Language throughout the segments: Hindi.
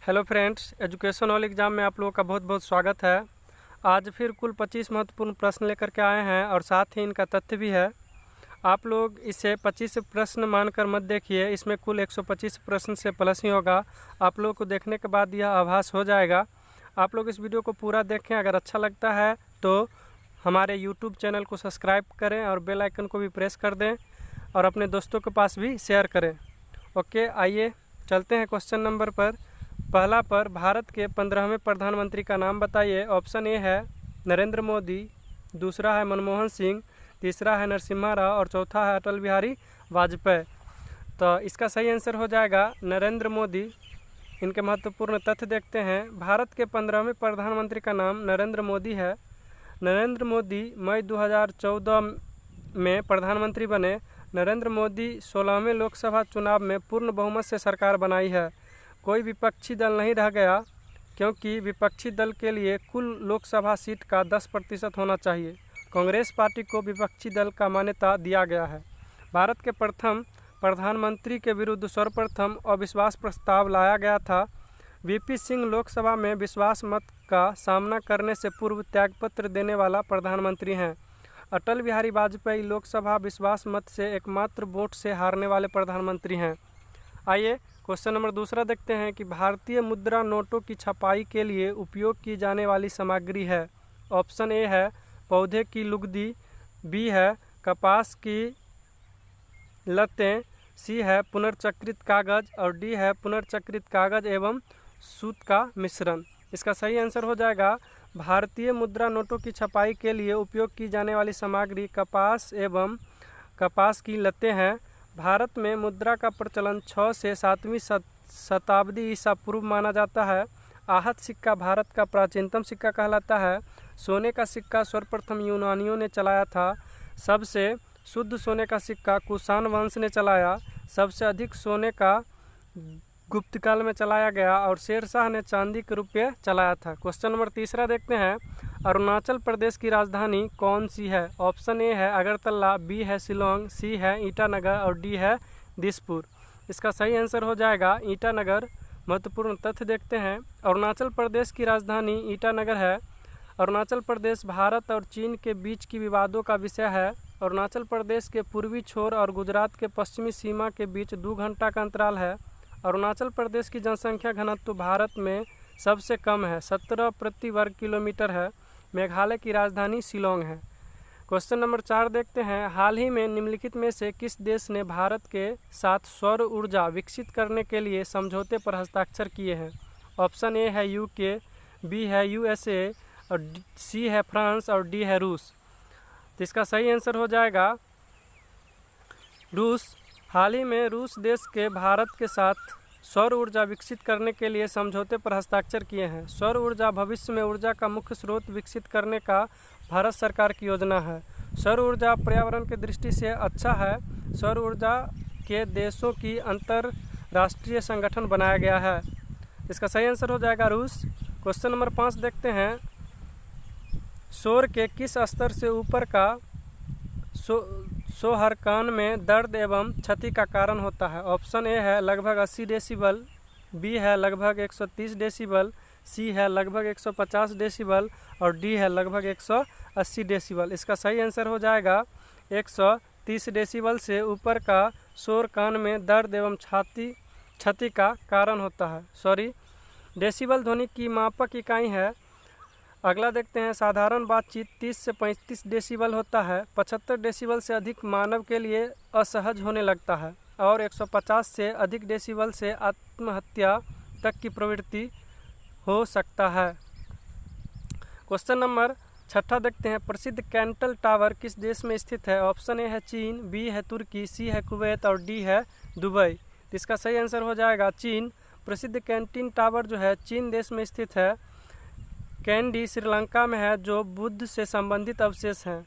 Hello friends, education all exam में आप लोगों का बहुत बहुत स्वागत है। आज फिर कुल 25 महत्वपूर्ण प्रश्न लेकर के आए हैं और साथ ही इनका तथ्य भी है। आप लोग इसे 25 प्रश्न मानकर मत देखिए, इसमें कुल 125 प्रश्न से प्लस ही होगा। आप लोग को देखने के बाद यह आभास हो जाएगा। आप लोग इस वीडियो को पूरा देखें, अगर अच्छा लगता है तो हमारे यूट्यूब चैनल को सब्सक्राइब करें और बेल आइकन को भी प्रेस कर दें और अपने दोस्तों के पास भी शेयर करें। ओके, आइए चलते हैं क्वेश्चन नंबर पर। पहला पर भारत के 15वें प्रधानमंत्री का नाम बताइए। ऑप्शन ए है नरेंद्र मोदी, दूसरा है मनमोहन सिंह, तीसरा है नरसिम्हा राव और चौथा है अटल बिहारी वाजपेयी। तो इसका सही आंसर हो जाएगा नरेंद्र मोदी। इनके महत्वपूर्ण तथ्य देखते हैं। भारत के 15वें प्रधानमंत्री का नाम नरेंद्र मोदी है। नरेंद्र मोदी मई 2014 में प्रधानमंत्री बने। नरेंद्र मोदी 16वें लोकसभा चुनाव में पूर्ण बहुमत से सरकार बनाई है। कोई विपक्षी दल नहीं रह गया, क्योंकि विपक्षी दल के लिए कुल लोकसभा सीट का 10% होना चाहिए। कांग्रेस पार्टी को विपक्षी दल का मान्यता दिया गया है। भारत के प्रथम प्रधानमंत्री के विरुद्ध सर्वप्रथम अविश्वास प्रस्ताव लाया गया था। वीपी सिंह लोकसभा में विश्वास मत का सामना करने से पूर्व त्यागपत्र देने वाला प्रधानमंत्री हैं। अटल बिहारी वाजपेयी लोकसभा विश्वास मत से एकमात्र वोट से हारने वाले प्रधानमंत्री हैं। आइए क्वेश्चन नंबर दूसरा देखते हैं कि भारतीय मुद्रा नोटों की छपाई के लिए उपयोग की जाने वाली सामग्री है। ऑप्शन ए है पौधे की लुगदी, बी है कपास की लतें, सी है पुनर्चक्रित कागज और डी है पुनर्चक्रित कागज एवं सूत का मिश्रण। इसका सही आंसर हो जाएगा भारतीय मुद्रा नोटों की छपाई के लिए उपयोग की जाने वाली सामग्री कपास एवं कपास की लतें हैं। भारत में मुद्रा का प्रचलन 6 से 7वीं शताब्दी ईसा पूर्व माना जाता है। आहत सिक्का भारत का प्राचीनतम सिक्का कहलाता है। सोने का सिक्का सर्वप्रथम यूनानियों ने चलाया था। सबसे शुद्ध सोने का सिक्का कुषाण वंश ने चलाया। सबसे अधिक सोने का गुप्त काल में चलाया गया और शेरशाह ने चांदी के रुपये चलाया था। क्वेश्चन नंबर तीसरा देखते हैं। अरुणाचल प्रदेश की राजधानी कौन सी है? ऑप्शन ए है अगरतला, बी है शिलोंग, सी है ईटानगर और डी है दिसपुर। इसका सही आंसर हो जाएगा ईटानगर। महत्वपूर्ण तथ्य देखते हैं। अरुणाचल प्रदेश की राजधानी ईटानगर है। अरुणाचल प्रदेश भारत और चीन के बीच की विवादों का विषय है। अरुणाचल प्रदेश के पूर्वी छोर और गुजरात के पश्चिमी सीमा के बीच 2 घंटा का अंतराल है। अरुणाचल प्रदेश की जनसंख्या घनत्व भारत में सबसे कम है, 17 प्रति वर्ग किलोमीटर है। मेघालय की राजधानी शिलोंग है। क्वेश्चन नंबर 4 देखते हैं। हाल ही में निम्नलिखित में से किस देश ने भारत के साथ सौर ऊर्जा विकसित करने के लिए समझौते पर हस्ताक्षर किए हैं? ऑप्शन ए है यूके, बी है यूएसए और सी है फ्रांस और डी है रूस। तो इसका सही आंसर हो जाएगा रूस। हाल ही में रूस देश के भारत के साथ सौर ऊर्जा विकसित करने के लिए समझौते पर हस्ताक्षर किए हैं। सौर ऊर्जा भविष्य में ऊर्जा का मुख्य स्रोत विकसित करने का भारत सरकार की योजना है। सौर ऊर्जा पर्यावरण की दृष्टि से अच्छा है। सौर ऊर्जा के देशों की अंतर्राष्ट्रीय संगठन बनाया गया है। इसका सही आंसर हो जाएगा रूस। क्वेश्चन नंबर 5 देखते हैं। शोर के किस स्तर से ऊपर का शोहर कान में दर्द एवं क्षति का कारण होता है? ऑप्शन ए है लगभग 80 डेसिबल, बी है लगभग 130 डेसिबल, सी है लगभग 150 डेसिबल और डी है लगभग 180 डेसिबल। इसका सही आंसर हो जाएगा 130 डेसिबल से ऊपर का शोर कान में दर्द एवं क्षति का कारण होता है। डेसिबल ध्वनि की मापक इकाई है। अगला देखते हैं। साधारण बातचीत 30 से 35 डेसिबल होता है। 75 डेसिबल से अधिक मानव के लिए असहज होने लगता है और 150 से अधिक डेसिबल से आत्महत्या तक की प्रवृत्ति हो सकता है। क्वेश्चन नंबर 6 देखते हैं। प्रसिद्ध कैंटल टावर किस देश में स्थित है? ऑप्शन ए है चीन, बी है तुर्की, सी है कुवैत और डी है दुबई। तो इसका सही आंसर हो जाएगा चीन। प्रसिद्ध कैंटीन टावर जो है चीन देश में स्थित है। कैंडी श्रीलंका में है, जो बुद्ध से संबंधित अवशेष हैं।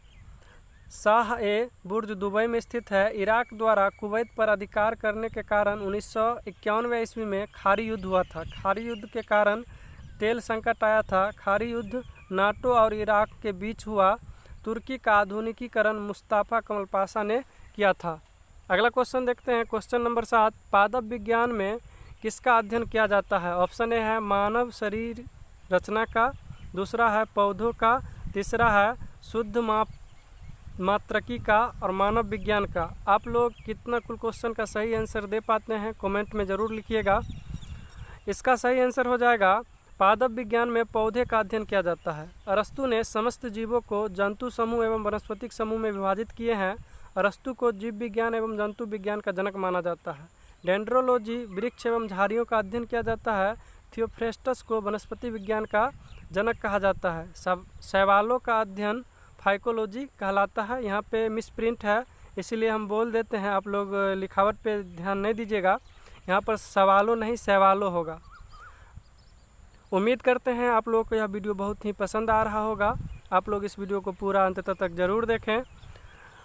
शाह ए बुर्ज दुबई में स्थित है। इराक द्वारा कुवैत पर अधिकार करने के कारण 1991 ईस्वी में खारी युद्ध हुआ था। खारी युद्ध के कारण तेल संकट आया था। खारी युद्ध नाटो और इराक के बीच हुआ। तुर्की का आधुनिकीकरण मुस्तफा कमल पाशा ने किया था। अगला क्वेश्चन देखते हैं। Question number 7। पादप विज्ञान में किसका अध्ययन किया जाता है? ऑप्शन ए है मानव शरीर रचना का, दूसरा है पौधों का, तीसरा है शुद्ध मात्रकी का और मानव विज्ञान का। आप लोग कितना कुल क्वेश्चन का सही आंसर दे पाते हैं कमेंट में ज़रूर लिखिएगा। इसका सही आंसर हो जाएगा पादप विज्ञान में पौधे का अध्ययन किया जाता है। अरस्तु ने समस्त जीवों को जंतु समूह एवं वनस्पतिक समूह में विभाजित किए हैं। अरस्तु को जीव विज्ञान एवं जंतु विज्ञान का जनक माना जाता है। डेंड्रोलॉजी वृक्ष एवं झाड़ियों का अध्ययन किया जाता है। थियोफ्रेस्टस को वनस्पति विज्ञान का जनक कहा जाता है। शैवालों का अध्ययन फाइकोलॉजी कहलाता है। यहाँ पे मिसप्रिंट है इसीलिए हम बोल देते हैं, आप लोग लिखावट पे ध्यान नहीं दीजिएगा, यहाँ पर सवालों नहीं सवालों होगा। उम्मीद करते हैं आप लोगों को यह वीडियो बहुत ही पसंद आ रहा होगा। आप लोग इस वीडियो को पूरा अंत तक जरूर देखें।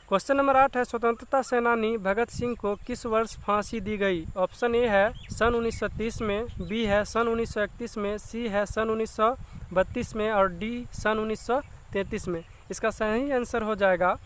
क्वेश्चन नंबर 8 है स्वतंत्रता सेनानी भगत सिंह को किस वर्ष फांसी दी गई? ऑप्शन ए है सन 1930 में, बी है सन 1931 में, सी है सन 1932 में और डी सन 1933 में। इसका सही आंसर हो जाएगा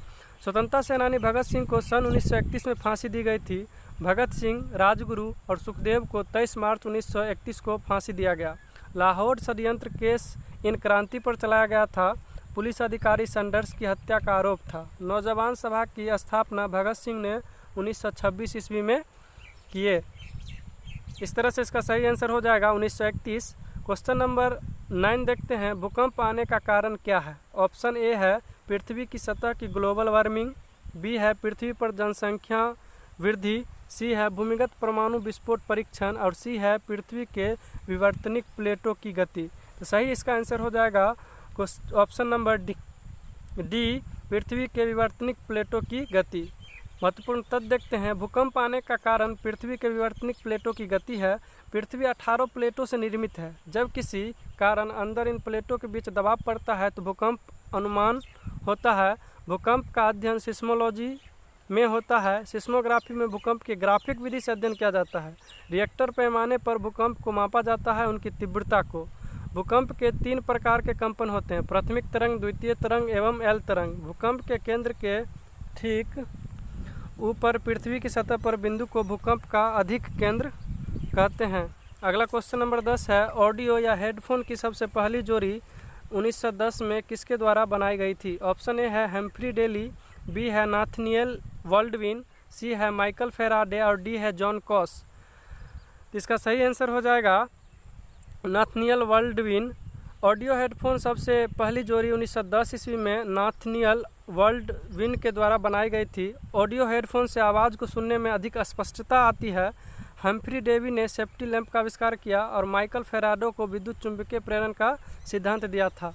स्वतंत्रता सेनानी भगत सिंह को सन 1931 में फांसी दी गई थी। भगत सिंह, राजगुरु और सुखदेव को 23 मार्च 1931 को फांसी दिया गया। लाहौर षड्यंत्र केस इन क्रांति पर चलाया गया था। पुलिस अधिकारी सैंडर्स की हत्या का आरोप था। नौजवान सभा की स्थापना भगत सिंह ने 1926 ईस्वी में किए। इस तरह से इसका सही आंसर हो जाएगा 1931। क्वेश्चन नंबर 9 देखते हैं भूकंप आने का कारण क्या है? ऑप्शन ए है पृथ्वी की सतह की ग्लोबल वार्मिंग, बी है पृथ्वी पर जनसंख्या वृद्धि, सी है भूमिगत परमाणु विस्फोट परीक्षण और सी है पृथ्वी के विवर्तनिक प्लेटों की गति। तो सही इसका आंसर हो जाएगा ऑप्शन नंबर डी पृथ्वी के विवर्तनिक प्लेटों की गति। महत्वपूर्ण तथ्य देखते हैं भूकंप आने का कारण पृथ्वी के विवर्तनिक प्लेटों की गति है। पृथ्वी 18 प्लेटों से निर्मित है। जब किसी कारण अंदर इन प्लेटों के बीच दबाव पड़ता है तो भूकंप अनुमान होता है। भूकंप का अध्ययन सिस्मोलॉजी में होता है। सिस्मोग्राफी में भूकंप के ग्राफिक विधि से अध्ययन किया जाता है। रिएक्टर पैमाने पर भूकंप को मापा जाता है, उनकी तीव्रता को। भूकंप के 3 प्रकार के कंपन होते हैं, प्राथमिक तरंग, द्वितीय तरंग एवं एल तरंग। भूकंप के केंद्र के ठीक ऊपर पृथ्वी की सतह पर बिंदु को भूकंप का अधिक केंद्र कहते हैं। अगला क्वेश्चन नंबर 10 है ऑडियो या हेडफोन की सबसे पहली जोड़ी 1910 में किसके द्वारा बनाई गई थी? ऑप्शन ए है हेम्फ्री डेली, बी है नाथनियल वर्ल्डविन, सी है माइकल फेराडे और डी है जॉन कॉस। इसका सही आंसर हो जाएगा नाथनियल वर्ल्डविन। ऑडियो हेडफोन सबसे पहली जोड़ी 1910 ईस्वी में नाथनियल वर्ल्डविन के द्वारा बनाई गई थी। ऑडियो हेडफोन से आवाज़ को सुनने में अधिक स्पष्टता आती है। हम्फ्री डेवी ने सेफ्टी लैंप का आविष्कार किया और माइकल फेराडो को विद्युत चुंबकीय प्रेरण का सिद्धांत दिया था।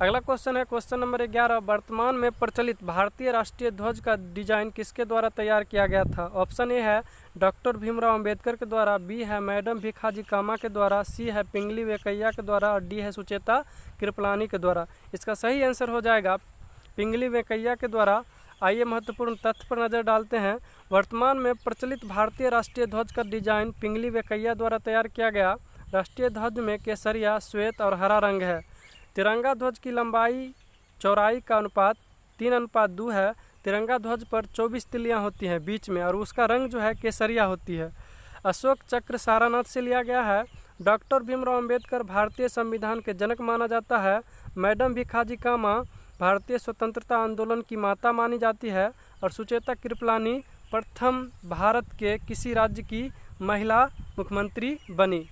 अगला क्वेश्चन है क्वेश्चन नंबर 11 वर्तमान में प्रचलित भारतीय राष्ट्रीय ध्वज का डिजाइन किसके द्वारा तैयार किया गया था? ऑप्शन ए है डॉक्टर भीमराव अंबेडकर के द्वारा, बी है मैडम भिखाजी कामा के द्वारा, सी है पिंगली वेंकैया के द्वारा और डी है सुचेता कृपलानी के द्वारा। इसका सही आंसर हो जाएगा पिंगली वेंकैया के द्वारा। आइए महत्वपूर्ण तथ्य पर नज़र डालते हैं। वर्तमान में प्रचलित भारतीय राष्ट्रीय ध्वज का डिजाइन पिंगली वेंकैया द्वारा तैयार किया गया। राष्ट्रीय ध्वज में केसरिया, श्वेत और हरा रंग है। तिरंगा ध्वज की लंबाई चौड़ाई का अनुपात 3:2 है। तिरंगा ध्वज पर 24 तिलियाँ होती हैं बीच में और उसका रंग जो है केसरिया होती है। अशोक चक्र सारनाथ से लिया गया है। डॉक्टर भीमराव अंबेडकर भारतीय संविधान के जनक माना जाता है। मैडम भिखाजी कामा भारतीय स्वतंत्रता आंदोलन की माता मानी जाती है और सुचेता कृपलानी प्रथम भारत के किसी राज्य की महिला मुख्यमंत्री बनी।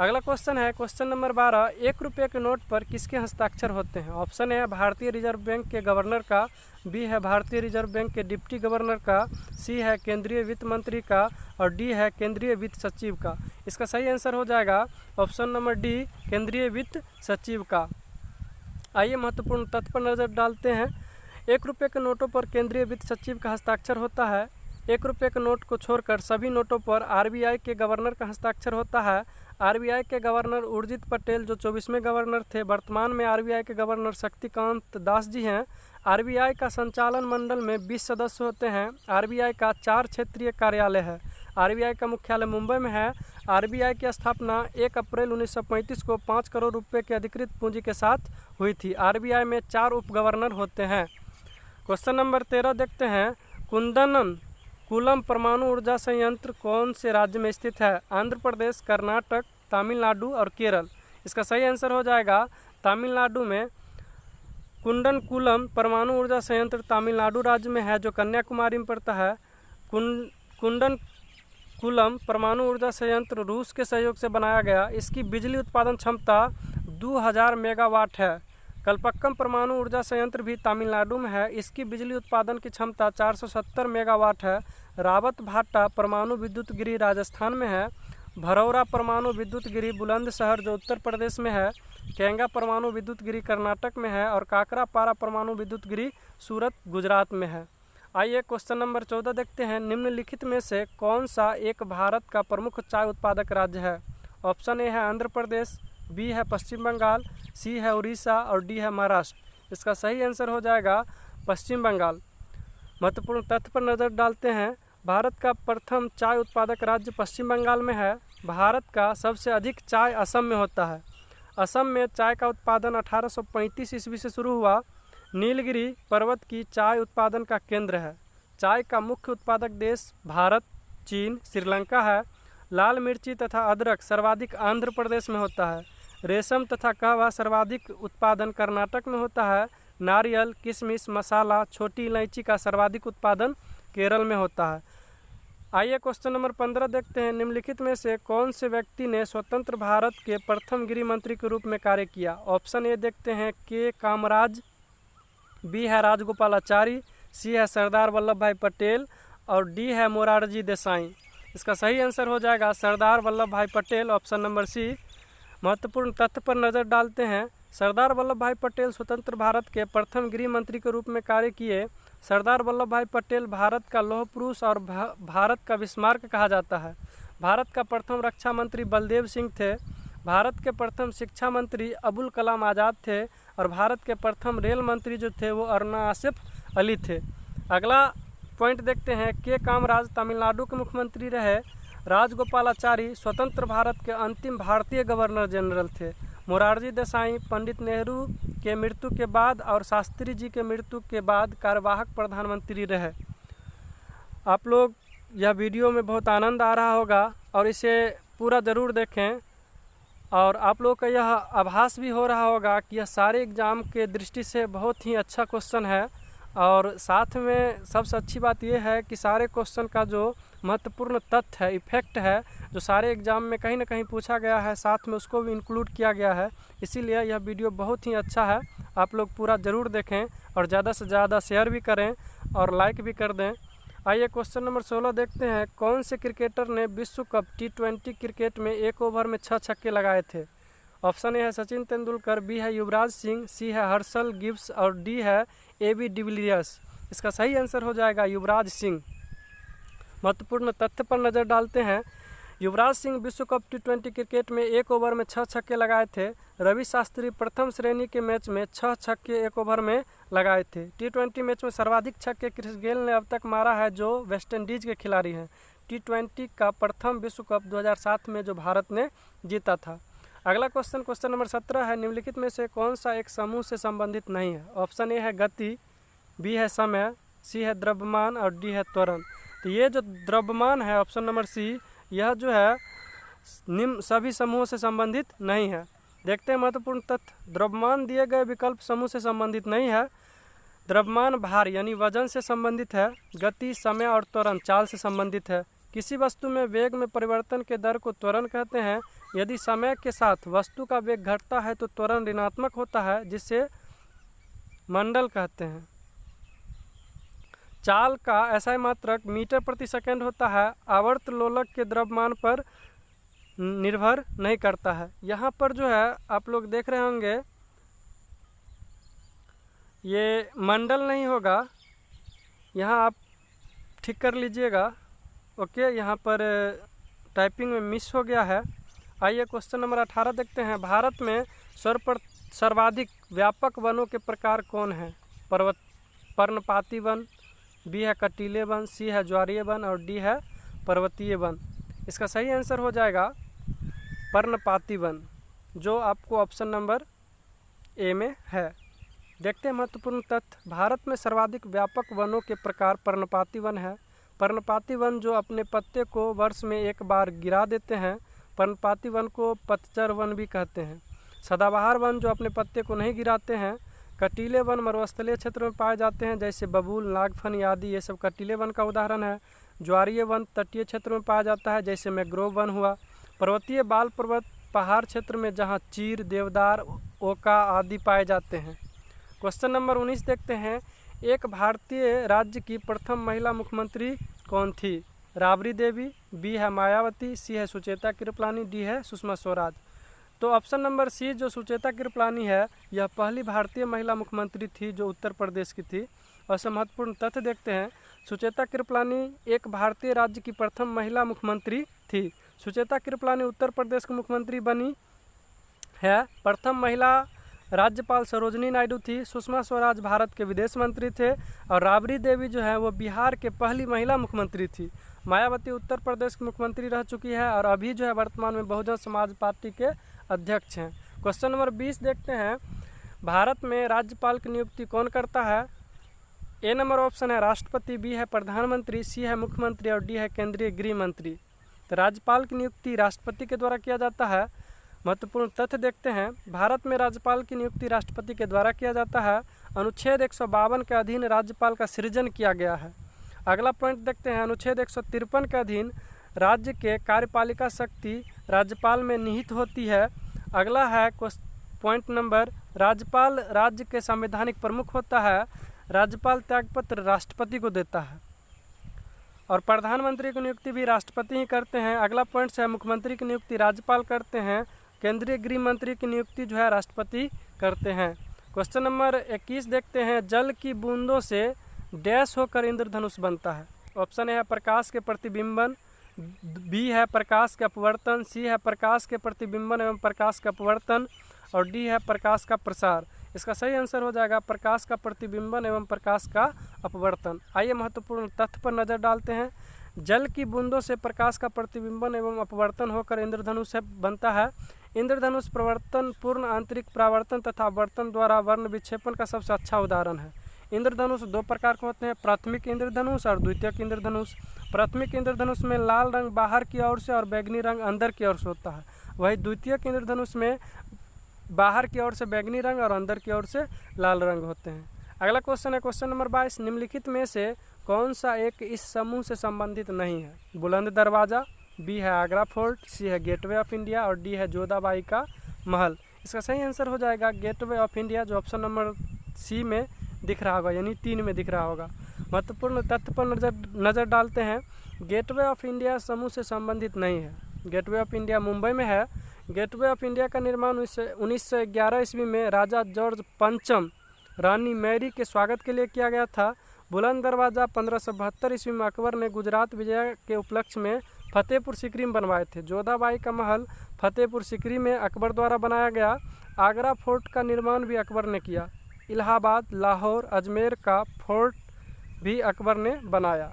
अगला क्वेश्चन है क्वेश्चन नंबर 12 1 रुपये के नोट पर किसके हस्ताक्षर होते हैं? ऑप्शन ए है भारतीय रिजर्व बैंक के गवर्नर का, बी है भारतीय रिजर्व बैंक के डिप्टी गवर्नर का, सी है केंद्रीय वित्त मंत्री का और डी है केंद्रीय वित्त सचिव का। इसका सही आंसर हो जाएगा ऑप्शन नंबर डी केंद्रीय वित्त सचिव का। आइए महत्वपूर्ण तथ्य पर नज़र डालते हैं। 1 रुपये के नोटों पर केंद्रीय वित्त सचिव का हस्ताक्षर होता है। 1 रुपये के नोट को छोड़कर सभी नोटों पर आरबीआई के गवर्नर का हस्ताक्षर होता है। आरबीआई के गवर्नर उर्जित पटेल जो 24वें गवर्नर थे। वर्तमान में आरबीआई के गवर्नर शक्तिकांत दास जी हैं। आरबीआई का संचालन मंडल में 20 सदस्य होते हैं। आरबीआई का 4 क्षेत्रीय कार्यालय है। आरबीआई का मुख्यालय मुंबई में है। आरबीआई की स्थापना 1 अप्रैल 1935 को 5 करोड़ रुपए की अधिकृत पूंजी के साथ हुई थी। आरबीआई में 4 उप गवर्नर होते हैं। क्वेश्चन नंबर 13 देखते हैं कूलम परमाणु ऊर्जा संयंत्र कौन से राज्य में स्थित है? आंध्र प्रदेश, कर्नाटक, तमिलनाडु और केरल। इसका सही आंसर हो जाएगा तमिलनाडु में। कुंडनकुलम परमाणु ऊर्जा संयंत्र तमिलनाडु राज्य में है, जो कन्याकुमारी में पड़ता है। कुंडनकुलम परमाणु ऊर्जा संयंत्र रूस के सहयोग से बनाया गया। इसकी बिजली उत्पादन क्षमता 2000 मेगावाट है। कलपक्कम परमाणु ऊर्जा संयंत्र भी तमिलनाडु में है। इसकी बिजली उत्पादन की क्षमता 470 मेगावाट है। रावत भाटा परमाणु विद्युत गिरी राजस्थान में है। भरौरा परमाणु विद्युत गिरी बुलंदशहर जो उत्तर प्रदेश में है। केंगा परमाणु विद्युत गिरी कर्नाटक में है। और काकरापारा परमाणु विद्युत गिरी सूरत गुजरात में है। आइए क्वेश्चन नंबर 14 देखते हैं। निम्नलिखित में से कौन सा एक भारत का प्रमुख चाय उत्पादक राज्य है? ऑप्शन ए है आंध्र प्रदेश, बी है पश्चिम बंगाल, सी है उड़ीसा और डी है महाराष्ट्र। इसका सही आंसर हो जाएगा पश्चिम बंगाल। महत्वपूर्ण तथ्य पर नज़र डालते हैं। भारत का प्रथम चाय उत्पादक राज्य पश्चिम बंगाल में है। भारत का सबसे अधिक चाय असम में होता है। असम में चाय का उत्पादन 1835 ईस्वी से शुरू हुआ। नीलगिरी पर्वत की चाय उत्पादन का केंद्र है। चाय का मुख्य उत्पादक देश भारत, चीन, श्रीलंका है। लाल मिर्ची तथा अदरक सर्वाधिक आंध्र प्रदेश में होता है। रेशम तथा कहवा सर्वाधिक उत्पादन कर्नाटक में होता है। नारियल, किशमिश, मसाला, छोटी इलायची का सर्वाधिक उत्पादन केरल में होता है। आइए क्वेश्चन नंबर 15 देखते हैं। निम्नलिखित में से कौन से व्यक्ति ने स्वतंत्र भारत के प्रथम गृह मंत्री के रूप में कार्य किया? ऑप्शन ए देखते हैं के कामराज, बी है राजगोपालाचारी, सी है सरदार वल्लभ भाई पटेल और डी है मोरारजी देसाई। इसका सही आंसर हो जाएगा सरदार वल्लभ भाई पटेल, ऑप्शन नंबर सी। महत्वपूर्ण तथ्य पर नज़र डालते हैं। सरदार वल्लभ भाई पटेल स्वतंत्र भारत के प्रथम गृह मंत्री के रूप में कार्य किए। सरदार वल्लभ भाई पटेल भारत का लौह पुरुष और भारत का विस्मार्क कहा जाता है। भारत का प्रथम रक्षा मंत्री बलदेव सिंह थे। भारत के प्रथम शिक्षा मंत्री अबुल कलाम आज़ाद थे। और भारत के प्रथम रेल मंत्री जो थे वो अरुणा आसिफ अली थे। अगला पॉइंट देखते हैं। के कामराज तमिलनाडु के मुख्यमंत्री रहे। राजगोपालाचारी स्वतंत्र भारत के अंतिम भारतीय गवर्नर जनरल थे। मोरारजी देसाई पंडित नेहरू के मृत्यु के बाद और शास्त्री जी के मृत्यु के बाद कार्यवाहक प्रधानमंत्री रहे। आप लोग यह वीडियो में बहुत आनंद आ रहा होगा और इसे पूरा ज़रूर देखें। और आप लोग का यह आभास भी हो रहा होगा कि यह सारे एग्ज़ाम के दृष्टि से बहुत ही अच्छा क्वेश्चन है। और साथ में सबसे अच्छी बात यह है कि सारे क्वेश्चन का जो महत्वपूर्ण तथ्य है, इफेक्ट है, जो सारे एग्ज़ाम में कहीं ना कहीं पूछा गया है, साथ में उसको भी इंक्लूड किया गया है। इसीलिए यह वीडियो बहुत ही अच्छा है। आप लोग पूरा ज़रूर देखें और ज़्यादा से ज़्यादा शेयर भी करें और लाइक भी कर दें। आइए क्वेश्चन नंबर 16 देखते हैं। कौन से क्रिकेटर ने विश्व कप T20 क्रिकेट में एक ओवर में 6 छक्के लगाए थे? ऑप्शन ए है सचिन तेंदुलकर, बी है युवराज सिंह, सी है हर्षल गिब्स और डी है AB डिविलियर्स। इसका सही आंसर हो जाएगा युवराज सिंह। महत्वपूर्ण तथ्य पर नज़र डालते हैं। युवराज सिंह विश्व कप T20 क्रिकेट में एक ओवर में 6 छक्के लगाए थे। रवि शास्त्री प्रथम श्रेणी के मैच में 6 छक्के एक ओवर में लगाए थे। T20 मैच में सर्वाधिक छक्के क्रिस गेल ने अब तक मारा है, जो वेस्ट इंडीज़ के खिलाड़ी हैं। T20 का प्रथम विश्व कप 2007 में जो भारत ने जीता था। अगला क्वेश्चन नंबर 17 है। निम्नलिखित में से कौन सा एक समूह से संबंधित नहीं है? ऑप्शन ए है गति, बी है समय, सी है द्रव्यमान और डी है त्वरण। तो ये जो द्रव्यमान है ऑप्शन नंबर सी, यह जो है निम्न सभी समूहों से संबंधित नहीं है। देखते हैं महत्वपूर्ण तथ्य। द्रव्यमान दिए गए विकल्प समूह से संबंधित नहीं है। द्रव्यमान भार यानी वजन से संबंधित है। गति, समय और त्वरण चाल से संबंधित है। किसी वस्तु में वेग में परिवर्तन के दर को त्वरण कहते हैं। यदि समय के साथ वस्तु का वेग घटता है तो त्वरण ऋणात्मक होता है, जिसे मंडल कहते हैं। चाल का SI मात्रक मीटर प्रति सेकंड होता है। आवर्त लोलक के द्रव्यमान पर निर्भर नहीं करता है। यहाँ पर जो है आप लोग देख रहे होंगे, ये मंडल नहीं होगा, यहाँ आप ठीक कर लीजिएगा। ओके, यहाँ पर टाइपिंग में मिस हो गया है। आइए क्वेश्चन नंबर 18 देखते हैं। भारत में सर्वाधिक व्यापक वनों के प्रकार कौन है? पर्णपाती वन, बी है कटीले वन, सी है ज्वारीय वन और डी है पर्वतीय वन। इसका सही आंसर हो जाएगा पर्णपाती वन, जो आपको ऑप्शन नंबर ए में है। देखते हैं महत्वपूर्ण तथ्य। भारत में सर्वाधिक व्यापक वनों के प्रकार पर्णपाती वन है। पर्णपाती वन जो अपने पत्ते को वर्ष में एक बार गिरा देते हैं, पर्णपाती वन को पतझड़ वन भी कहते हैं। सदाबहार वन जो अपने पत्ते को नहीं गिराते हैं। कटीले वन मरुस्थलीय क्षेत्र में पाए जाते हैं, जैसे बबूल, नागफनी आदि, ये सब कटीले वन का उदाहरण है। ज्वारीय वन तटीय क्षेत्र में पाया जाता है, जैसे मैंग्रोव वन हुआ। पर्वतीय बाल पर्वत पहाड़ क्षेत्र में, जहाँ चीर, देवदार, ओका आदि पाए जाते हैं। क्वेश्चन नंबर 19 देखते हैं। एक भारतीय राज्य की प्रथम महिला मुख्यमंत्री कौन थी? राबड़ी देवी, बी है मायावती, सी है सुचेता कृपलानी, डी है सुषमा स्वराज। तो ऑप्शन नंबर सी जो सुचेता कृपलानी है, यह पहली भारतीय महिला मुख्यमंत्री थी जो उत्तर प्रदेश की थी। और से महत्वपूर्ण तथ्य देखते हैं। सुचेता कृपलानी एक भारतीय राज्य की प्रथम महिला मुख्यमंत्री थी। सुचेता कृपलानी उत्तर प्रदेश की मुख्यमंत्री बनी है। प्रथम महिला राज्यपाल सरोजनी नायडू थी। सुषमा स्वराज भारत के विदेश मंत्री थे। और राबड़ी देवी जो है वो बिहार के पहली महिला मुख्यमंत्री थी। मायावती उत्तर प्रदेश की मुख्यमंत्री रह चुकी है और अभी जो है वर्तमान में बहुजन समाज पार्टी के अध्यक्ष हैं। क्वेश्चन नंबर 20 देखते हैं। भारत में राज्यपाल की नियुक्ति कौन करता है? ए नंबर ऑप्शन है राष्ट्रपति, बी है प्रधानमंत्री, सी है मुख्यमंत्री और डी है केंद्रीय गृह मंत्री। तो राज्यपाल की नियुक्ति राष्ट्रपति के द्वारा किया जाता है। महत्वपूर्ण तथ्य देखते हैं। भारत में राज्यपाल की नियुक्ति राष्ट्रपति के द्वारा किया जाता है। अनुच्छेद 152 के अधीन राज्यपाल का सृजन किया गया है। अगला पॉइंट देखते हैं। अनुच्छेद 153 के अधीन राज्य के कार्यपालिका शक्ति राज्यपाल में निहित होती है। अगला है पॉइंट नंबर, राज्यपाल राज्य के संवैधानिक प्रमुख होता है। राज्यपाल त्यागपत्र राष्ट्रपति को देता है और प्रधानमंत्री की नियुक्ति भी राष्ट्रपति ही करते हैं। अगला पॉइंट है मुख्यमंत्री की नियुक्ति राज्यपाल करते हैं। केंद्रीय गृह मंत्री की नियुक्ति जो है राष्ट्रपति करते हैं। क्वेश्चन नंबर 21 देखते हैं। जल की बूंदों से डैश होकर इंद्रधनुष बनता है। ऑप्शन ए है प्रकाश के प्रतिबिंबन, बी है प्रकाश के अपवर्तन, सी है प्रकाश के प्रतिबिंबन एवं प्रकाश का अपवर्तन और डी है प्रकाश का प्रसार। इसका सही आंसर हो जाएगा प्रकाश का प्रतिबिंबन एवं प्रकाश का अपवर्तन। आइए महत्वपूर्ण तथ्य पर नज़र डालते हैं। जल की बूंदों से प्रकाश का प्रतिबिंबन एवं अपवर्तन होकर इंद्रधनुष बनता है। इंद्रधनुष प्रवर्तन, पूर्ण आंतरिक परावर्तन तथा अपवर्तन द्वारा वर्ण विक्षेपण का सबसे अच्छा उदाहरण है। इंद्रधनुष दो प्रकार के होते हैं, प्राथमिक इंद्रधनुष और द्वितीयक इंद्रधनुष। प्राथमिक इंद्रधनुष में लाल रंग बाहर की ओर से और बैंगनी रंग अंदर की ओर से होता है। वही द्वितीयक इंद्रधनुष में बाहर की ओर से बैंगनी रंग और अंदर की ओर से लाल रंग होते हैं। अगला क्वेश्चन है क्वेश्चन नंबर 22। निम्नलिखित में से कौन सा एक इस समूह से संबंधित नहीं है? बुलंद दरवाज़ा, बी है आगरा फोर्ट, सी है गेटवे ऑफ इंडिया और डी है जोधाबाई का महल। इसका सही आंसर हो जाएगा गेटवे ऑफ इंडिया, जो ऑप्शन नंबर सी में दिख रहा होगा, यानी 3 में दिख रहा होगा। महत्वपूर्ण तथ्य पर नज़र डालते हैं। गेटवे ऑफ इंडिया समूह से संबंधित नहीं है। गेटवे ऑफ इंडिया मुंबई में है। गेटवे ऑफ इंडिया का निर्माण 1911 ईस्वी में राजा जॉर्ज पंचम रानी मैरी के स्वागत के लिए किया गया था। बुलंद दरवाज़ा 1572 ईस्वी में अकबर ने गुजरात विजय के उपलक्ष्य में फतेहपुर सीकरी में बनवाए थे। जोधाबाई का महल फतेहपुर सीकरी में अकबर द्वारा बनाया गया। आगरा फोर्ट का निर्माण भी अकबर ने किया। इलाहाबाद, लाहौर, अजमेर का फोर्ट भी अकबर ने बनाया।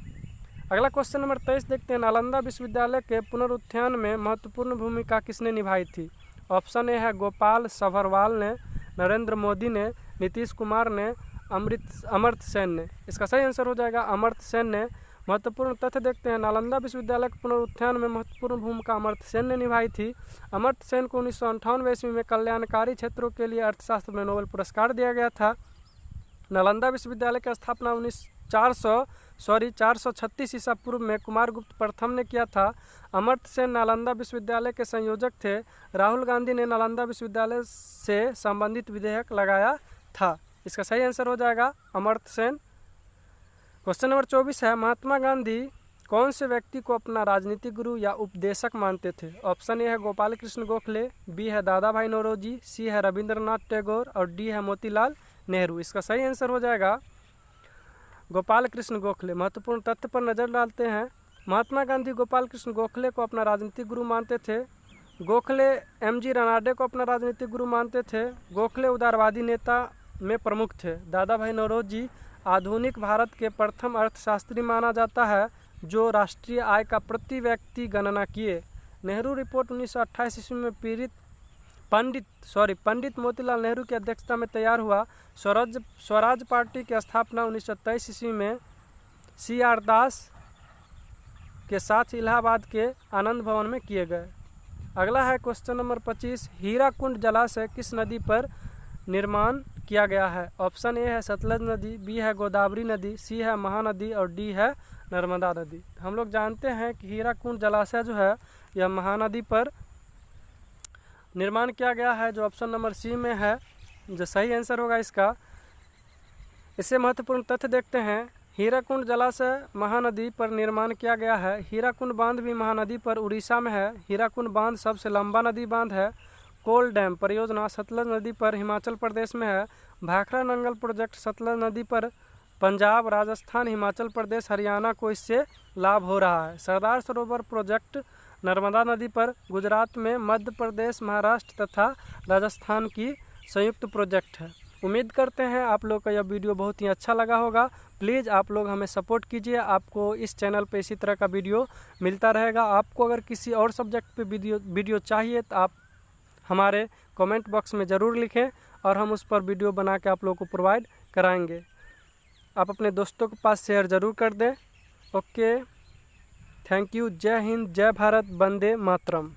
अगला क्वेश्चन नंबर 23 देखते हैं। नालंदा विश्वविद्यालय के पुनरुत्थान में महत्वपूर्ण भूमिका किसने निभाई थी? ऑप्शन ए है गोपाल सभरवाल ने, नरेंद्र मोदी ने, नीतीश कुमार ने, अमर्त्य सेन ने। इसका सही आंसर हो जाएगा अमर्त्य सेन ने। महत्वपूर्ण तथ्य देखते हैं। नालंदा विश्वविद्यालय के पुनरुत्थान में महत्वपूर्ण भूमिका अमर्त्य सेन ने निभाई थी। अमर्त्य सेन को 1958 ईस्वी में कल्याणकारी क्षेत्रों के लिए अर्थशास्त्र में नोबेल पुरस्कार दिया गया था। नालंदा विश्वविद्यालय की स्थापना 436 ईसा पूर्व में कुमारगुप्त प्रथम ने किया था। अमर्त्य सेन नालंदा विश्वविद्यालय के संयोजक थे। राहुल गांधी ने नालंदा विश्वविद्यालय से संबंधित विधेयक लगाया था। इसका सही आंसर हो जाएगा अमर्त्य सेन। क्वेश्चन नंबर 24 है। महात्मा गांधी कौन से व्यक्ति को अपना राजनीतिक गुरु या उपदेशक मानते थे? ऑप्शन ए है गोपाल कृष्ण गोखले, बी है दादा भाई नौरोजी, सी है रविंद्रनाथ टैगोर और डी है मोतीलाल नेहरू। इसका सही आंसर हो जाएगा गोपाल कृष्ण गोखले। महत्वपूर्ण तथ्य पर नज़र डालते हैं। महात्मा गांधी गोपाल कृष्ण गोखले को अपना राजनीतिक गुरु मानते थे। गोखले एमजी रनाडे को अपना राजनीतिक गुरु मानते थे। गोखले उदारवादी नेता में प्रमुख थे। दादा भाई नौरोजी आधुनिक भारत के प्रथम अर्थशास्त्री माना जाता है जो राष्ट्रीय आय का प्रति व्यक्ति गणना किए। नेहरू रिपोर्ट 1928 ईस्वी में पंडित मोतीलाल नेहरू की अध्यक्षता में तैयार हुआ। स्वराज पार्टी की स्थापना 1923 ईस्वी में CR दास के साथ इलाहाबाद के आनंद भवन में किए गए। अगला है क्वेश्चन नंबर 25, हीराकुंड जलाशय किस नदी पर निर्माण किया गया है? ऑप्शन ए है सतलज नदी, बी है गोदावरी नदी, सी है महानदी और डी है नर्मदा नदी। हम लोग जानते हैं कि हीराकुंड जलाशय जो है यह महानदी पर निर्माण किया गया है, जो ऑप्शन नंबर सी में है जो सही आंसर होगा इसका। इससे महत्वपूर्ण तथ्य देखते हैं। हीराकुंड जलाशय महानदी पर निर्माण किया गया है। हीराकुंड बांध भी महानदी पर उड़ीसा में है। हीराकुंड बांध सबसे लंबा नदी बांध है। कोल डैम परियोजना सतलज नदी पर हिमाचल प्रदेश में है। भाखड़ा नंगल प्रोजेक्ट सतलज नदी पर पंजाब, राजस्थान, हिमाचल प्रदेश, हरियाणा को इससे लाभ हो रहा है। सरदार सरोवर प्रोजेक्ट नर्मदा नदी पर गुजरात में, मध्य प्रदेश, महाराष्ट्र तथा राजस्थान की संयुक्त प्रोजेक्ट है। उम्मीद करते हैं आप लोग का यह वीडियो बहुत ही अच्छा लगा होगा। प्लीज़ आप लोग हमें सपोर्ट कीजिए। आपको इस चैनल पे इसी तरह का वीडियो मिलता रहेगा। आपको अगर किसी और सब्जेक्ट पे वीडियो चाहिए तो आप हमारे कमेंट बॉक्स में ज़रूर लिखें और हम उस पर वीडियो बना के आप लोगों को प्रोवाइड कराएंगे। आप अपने दोस्तों के पास शेयर ज़रूर कर दें। Okay, thank you. जय हिंद, जय भारत, वंदे मातरम।